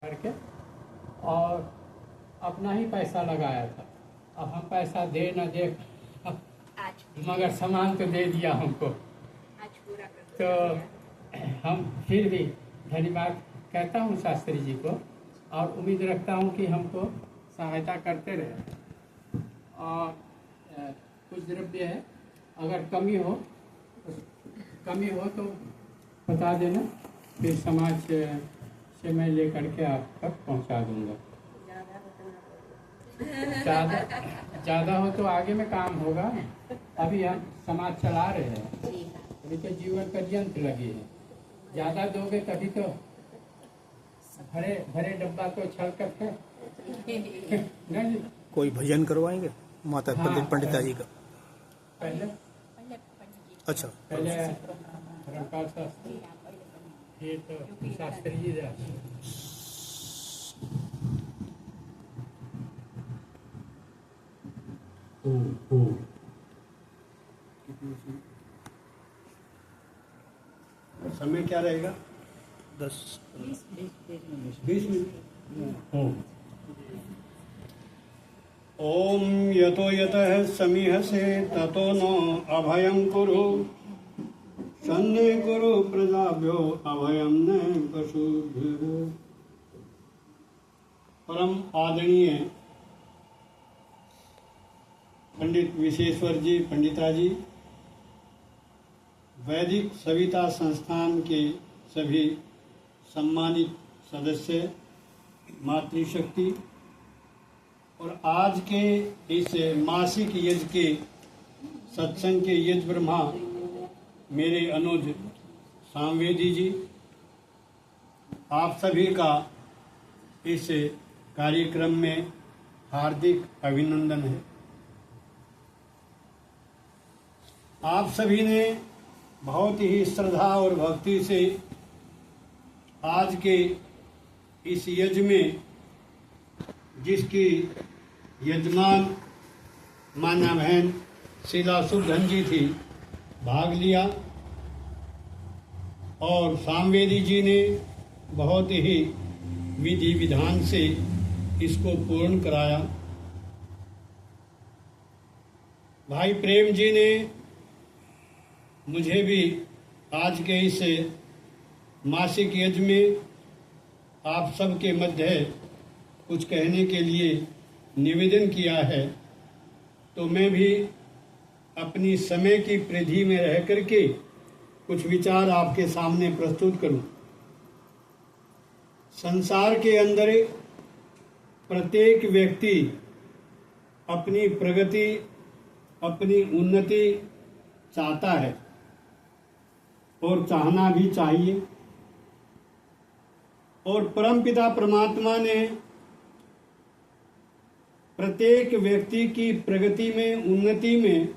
करके और अपना ही पैसा लगाया था। अब हम पैसा दे न दे, मगर सामान तो दे दिया हमको। तो हम फिर भी धन्यवाद कहता हूँ शास्त्री जी को और उम्मीद रखता हूँ कि हमको सहायता करते रहे। और कुछ द्रव्य है, अगर कमी हो तो बता देना, फिर समाज से मैं लेकर के आप तक पहुंचा दूंगा। ज़्यादा हो तो आगे में काम होगा। अभी हम समाज चला रहे हैं, अभी तो जीवन पर्यंत लगे हैं। ज़्यादा दोगे तभी तो भरे भरे डब्बा तो छल करते नहीं। कोई भजन करवाएंगे माता हाँ, पंडिता जी का? पहले अच्छा, पहले रंगपाल शास्त्री, फिर तो शास्त्री जी जाते। समय क्या रहेगा? 20 मिनट। ओम यतो यतः समीहसे ततो नो अभयं कुरु सन्ने कुरु प्रजाभ्यो अभयं न पशुभ्यो। परम आदरणीय पंडित विश्वेश्वर जी, पंडिता जी, वैदिक सविता संस्थान के सभी सम्मानित सदस्य, मातृशक्ति और आज के इस मासिक यज्ञ के सत्संग के यज्ञ ब्रह्मा मेरे अनुज सामवेदी जी, आप सभी का इस कार्यक्रम में हार्दिक अभिनंदन है। आप सभी ने बहुत ही श्रद्धा और भक्ति से आज के इस यज्ञ में, जिसकी यजमान मान्या बहन शीला सुधन जी थी, भाग लिया और सामवेदी जी ने बहुत ही विधि विधान से इसको पूर्ण कराया। भाई प्रेम जी ने मुझे भी आज के इस मासिक यज्ञ में आप सबके मध्य कुछ कहने के लिए निवेदन किया है, तो मैं भी अपनी समय की परिधि में रह करके कुछ विचार आपके सामने प्रस्तुत करूं। संसार के अंदर प्रत्येक व्यक्ति अपनी प्रगति, अपनी उन्नति चाहता है और चाहना भी चाहिए। और परमपिता परमात्मा ने प्रत्येक व्यक्ति की प्रगति में, उन्नति में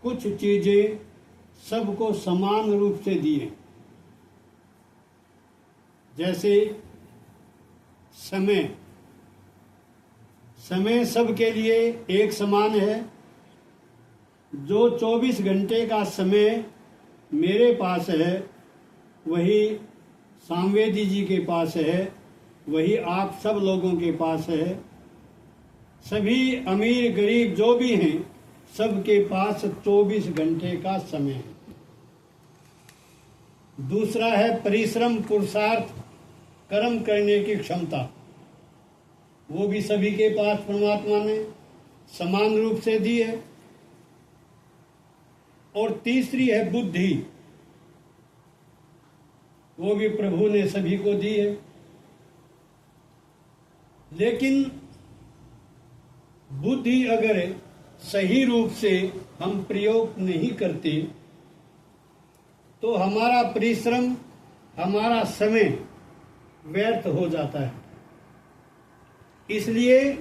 कुछ चीजें सबको समान रूप से दी हैं। जैसे समय सबके लिए एक समान है। जो 24 घंटे का समय मेरे पास है, वही सामवेदी जी के पास है, वही आप सब लोगों के पास है। सभी अमीर गरीब जो भी हैं, सबके पास 24 घंटे का समय है। दूसरा है परिश्रम, पुरुषार्थ, कर्म करने की क्षमता, वो भी सभी के पास परमात्मा ने समान रूप से दी है। और तीसरी है बुद्धि, वो भी प्रभु ने सभी को दी है। लेकिन बुद्धि अगर सही रूप से हम प्रयोग नहीं करते तो हमारा परिश्रम, हमारा समय व्यर्थ हो जाता है। इसलिए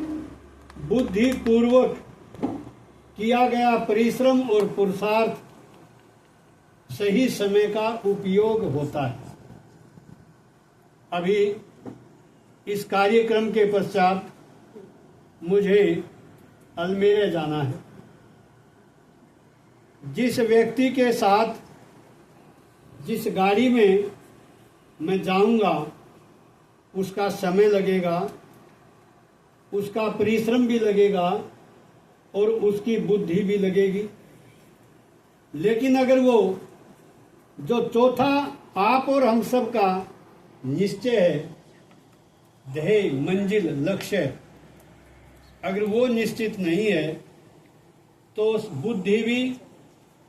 बुद्धि पूर्वक किया गया परिश्रम और पुरुषार्थ सही समय का उपयोग होता है। अभी इस कार्यक्रम के पश्चात मुझे अल्मेरे जाना है। जिस व्यक्ति के साथ, जिस गाड़ी में मैं जाऊंगा, उसका समय लगेगा, उसका परिश्रम भी लगेगा और उसकी बुद्धि भी लगेगी। लेकिन अगर वो जो चौथा आप और हम सब का निश्चय है, ध्येय, मंजिल, लक्ष्य, अगर वो निश्चित नहीं है तो बुद्धि भी,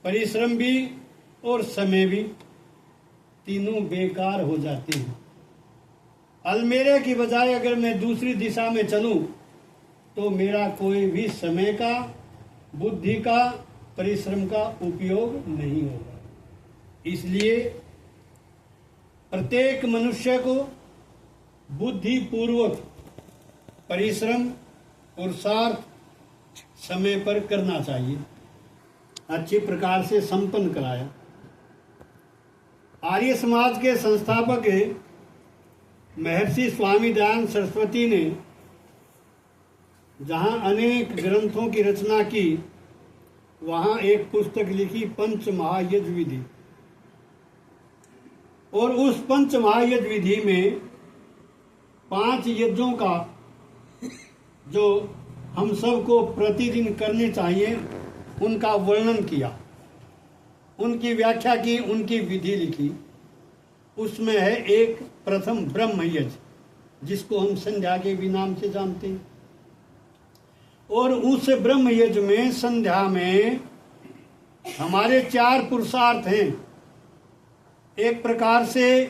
परिश्रम भी और समय भी तीनों बेकार हो जाते हैं। अलमेरे की बजाय अगर मैं दूसरी दिशा में चलूं तो मेरा कोई भी समय का, बुद्धि का, परिश्रम का उपयोग नहीं होगा। इसलिए प्रत्येक मनुष्य को बुद्धि पूर्वक परिश्रम, पुरुषार्थ समय पर करना चाहिए। अच्छी प्रकार से संपन्न कराया। आर्य समाज के संस्थापक महर्षि स्वामी दयानंद सरस्वती ने जहां अनेक ग्रंथों की रचना की, वहां एक पुस्तक लिखी, पंच महायज्ञ विधि। और उस पंच महायज्ञ विधि में 5 यज्ञों का जो हम सबको प्रतिदिन करने चाहिए, उनका वर्णन किया, उनकी व्याख्या की, उनकी विधि लिखी। उसमें है एक प्रथम ब्रह्म यज्ञ, जिसको हम संध्या के भी नाम से जानते हैं। और उस ब्रह्म यज्ञ में, संध्या में हमारे 4 पुरुषार्थ हैं। एक प्रकार से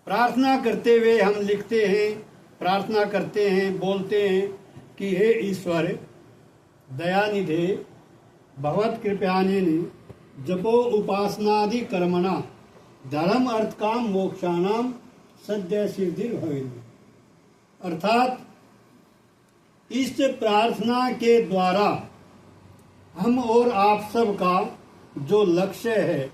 प्रार्थना करते हुए हम लिखते हैं, प्रार्थना करते हैं, बोलते हैं कि हे ईश्वर दयानिधे भगवत कृपयानेन जपो उपासनादि कर्मणा धर्म अर्थ काम मोक्षाणाम सद्य सिद्धि भवेत्। अर्थात इस प्रार्थना के द्वारा हम और आप सब का जो लक्ष्य है,